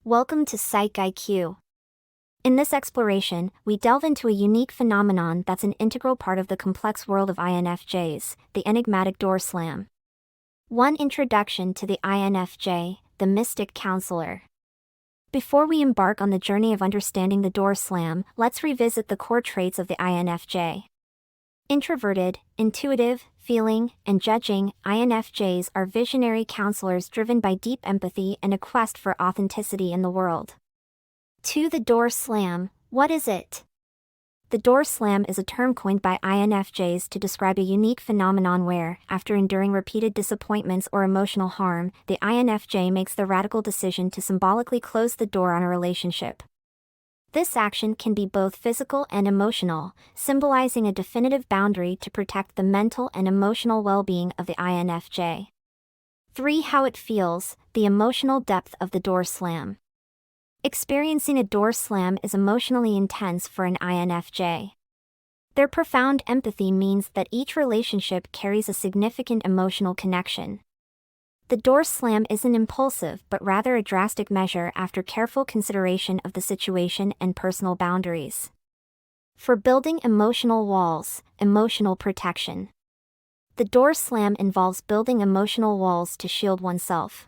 Welcome to Psych IQ. In this exploration, we delve into a unique phenomenon that's an integral part of the complex world of INFJs, the enigmatic door slam. One introduction to the INFJ, the mystic counselor. Before we embark on the journey of understanding the door slam, let's revisit the core traits of the INFJ. Introverted, intuitive, feeling, and judging, INFJs are visionary counselors driven by deep empathy and a quest for authenticity in the world. 2. The door slam. What is it? The door slam is a term coined by INFJs to describe a unique phenomenon where, after enduring repeated disappointments or emotional harm, the INFJ makes the radical decision to symbolically close the door on a relationship. This action can be both physical and emotional, symbolizing a definitive boundary to protect the mental and emotional well-being of the INFJ. 3. How it feels, the emotional depth of the door slam. Experiencing a door slam is emotionally intense for an INFJ. Their profound empathy means that each relationship carries a significant emotional connection. The door slam isn't impulsive but rather a drastic measure after careful consideration of the situation and personal boundaries. For building emotional walls, emotional protection. The door slam involves building emotional walls to shield oneself.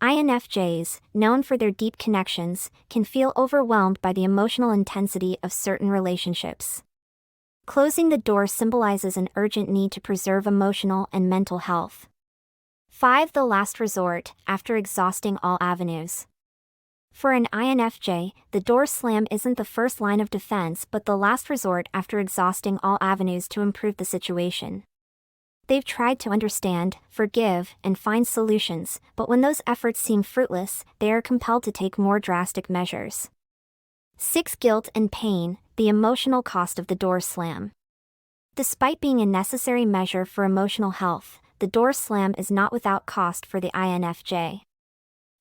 INFJs, known for their deep connections, can feel overwhelmed by the emotional intensity of certain relationships. Closing the door symbolizes an urgent need to preserve emotional and mental health. 5. The last resort, after exhausting all avenues. For an INFJ, the door slam isn't the first line of defense but the last resort after exhausting all avenues to improve the situation. They've tried to understand, forgive, and find solutions, but when those efforts seem fruitless, they are compelled to take more drastic measures. 6. Guilt and pain, the emotional cost of the door slam. Despite being a necessary measure for emotional health, the door slam is not without cost for the INFJ.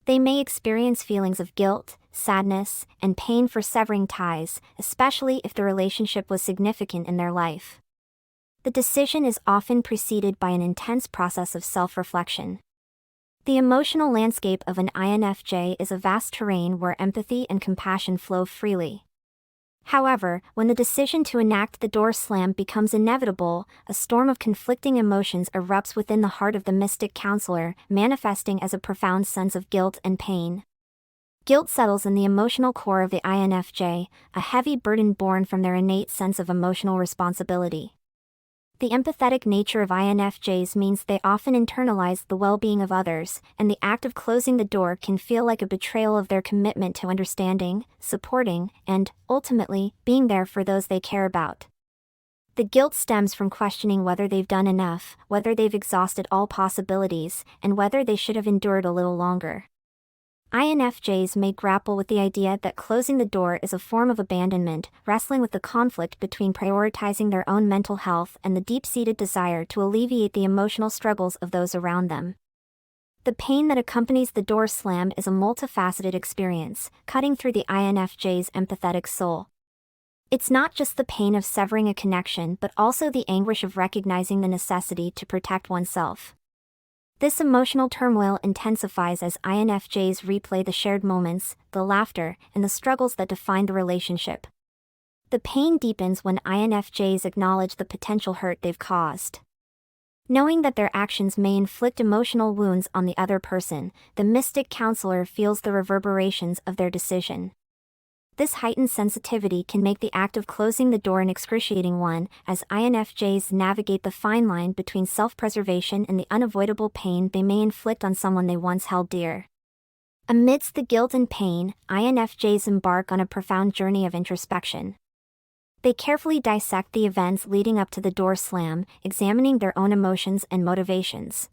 They may experience feelings of guilt, sadness, and pain for severing ties, especially if the relationship was significant in their life. The decision is often preceded by an intense process of self-reflection. The emotional landscape of an INFJ is a vast terrain where empathy and compassion flow freely. However, when the decision to enact the door slam becomes inevitable, a storm of conflicting emotions erupts within the heart of the mystic counselor, manifesting as a profound sense of guilt and pain. Guilt settles in the emotional core of the INFJ, a heavy burden born from their innate sense of emotional responsibility. The empathetic nature of INFJs means they often internalize the well-being of others, and the act of closing the door can feel like a betrayal of their commitment to understanding, supporting, and, ultimately, being there for those they care about. The guilt stems from questioning whether they've done enough, whether they've exhausted all possibilities, and whether they should have endured a little longer. INFJs may grapple with the idea that closing the door is a form of abandonment, wrestling with the conflict between prioritizing their own mental health and the deep-seated desire to alleviate the emotional struggles of those around them. The pain that accompanies the door slam is a multifaceted experience, cutting through the INFJ's empathetic soul. It's not just the pain of severing a connection but also the anguish of recognizing the necessity to protect oneself. This emotional turmoil intensifies as INFJs replay the shared moments, the laughter, and the struggles that define the relationship. The pain deepens when INFJs acknowledge the potential hurt they've caused. Knowing that their actions may inflict emotional wounds on the other person, the mystic counselor feels the reverberations of their decision. This heightened sensitivity can make the act of closing the door an excruciating one, as INFJs navigate the fine line between self-preservation and the unavoidable pain they may inflict on someone they once held dear. Amidst the guilt and pain, INFJs embark on a profound journey of introspection. They carefully dissect the events leading up to the door slam, examining their own emotions and motivations.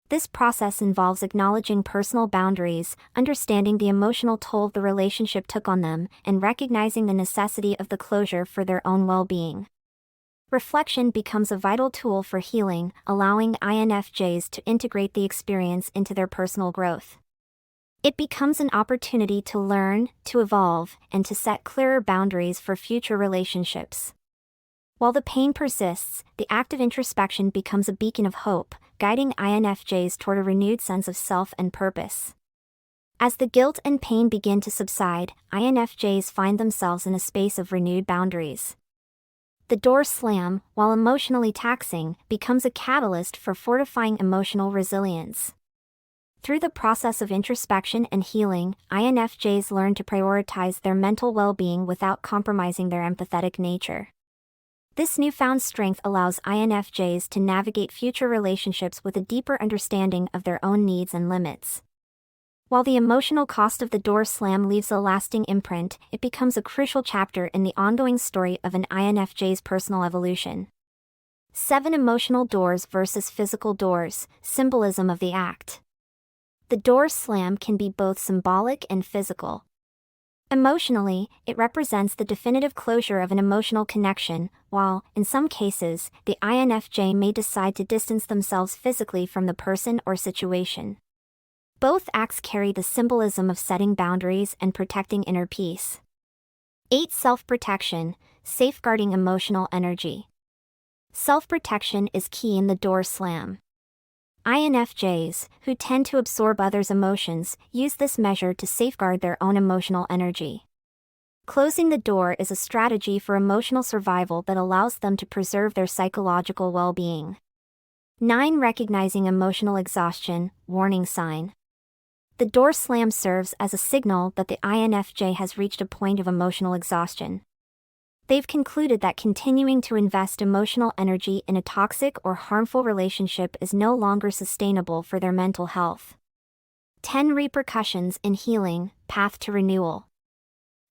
This process involves acknowledging personal boundaries, understanding the emotional toll the relationship took on them, and recognizing the necessity of the closure for their own well-being. Reflection becomes a vital tool for healing, allowing INFJs to integrate the experience into their personal growth. It becomes an opportunity to learn, to evolve, and to set clearer boundaries for future relationships. While the pain persists, the act of introspection becomes a beacon of hope, guiding INFJs toward a renewed sense of self and purpose. As the guilt and pain begin to subside, INFJs find themselves in a space of renewed boundaries. The door slam, while emotionally taxing, becomes a catalyst for fortifying emotional resilience. Through the process of introspection and healing, INFJs learn to prioritize their mental well-being without compromising their empathetic nature. This newfound strength allows INFJs to navigate future relationships with a deeper understanding of their own needs and limits. While the emotional cost of the door slam leaves a lasting imprint, it becomes a crucial chapter in the ongoing story of an INFJ's personal evolution. 7 Emotional doors versus physical doors, symbolism of the act. The door slam can be both symbolic and physical. Emotionally, it represents the definitive closure of an emotional connection, while, in some cases, the INFJ may decide to distance themselves physically from the person or situation. Both acts carry the symbolism of setting boundaries and protecting inner peace. 8 Self-protection, safeguarding emotional energy. Self-protection is key in the door slam. INFJs, who tend to absorb others' emotions, use this measure to safeguard their own emotional energy. Closing the door is a strategy for emotional survival that allows them to preserve their psychological well-being. 9 Recognizing emotional exhaustion, warning sign. The door slam serves as a signal that the INFJ has reached a point of emotional exhaustion. They've concluded that continuing to invest emotional energy in a toxic or harmful relationship is no longer sustainable for their mental health. 10 Repercussions in healing, path to renewal.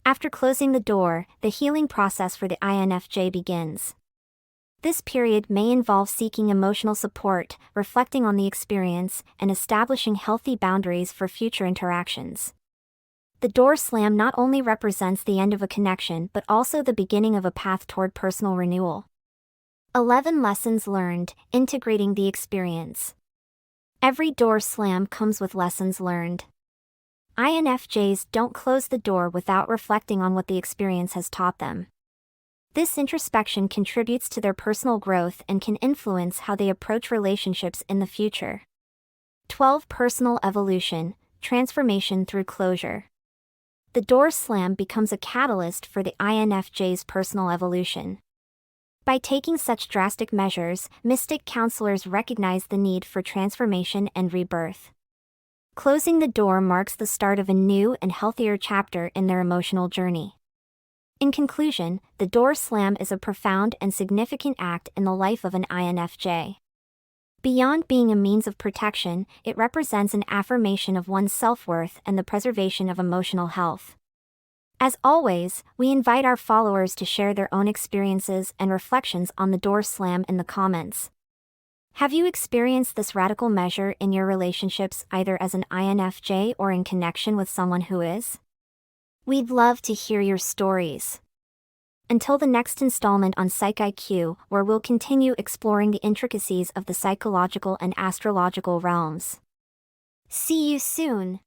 After closing the door, the healing process for the INFJ begins. This period may involve seeking emotional support, reflecting on the experience, and establishing healthy boundaries for future interactions. The door slam not only represents the end of a connection but also the beginning of a path toward personal renewal. 11 Lessons learned, integrating the experience. Every door slam comes with lessons learned. INFJs don't close the door without reflecting on what the experience has taught them. This introspection contributes to their personal growth and can influence how they approach relationships in the future. 12 Personal evolution, transformation through closure. The door slam becomes a catalyst for the INFJ's personal evolution. By taking such drastic measures, mystic counselors recognize the need for transformation and rebirth. Closing the door marks the start of a new and healthier chapter in their emotional journey. In conclusion, the door slam is a profound and significant act in the life of an INFJ. Beyond being a means of protection, it represents an affirmation of one's self-worth and the preservation of emotional health. As always, we invite our followers to share their own experiences and reflections on the door slam in the comments. Have you experienced this radical measure in your relationships either as an INFJ or in connection with someone who is? We'd love to hear your stories. Until the next installment on Psych IQ, where we'll continue exploring the intricacies of the psychological and astrological realms. See you soon!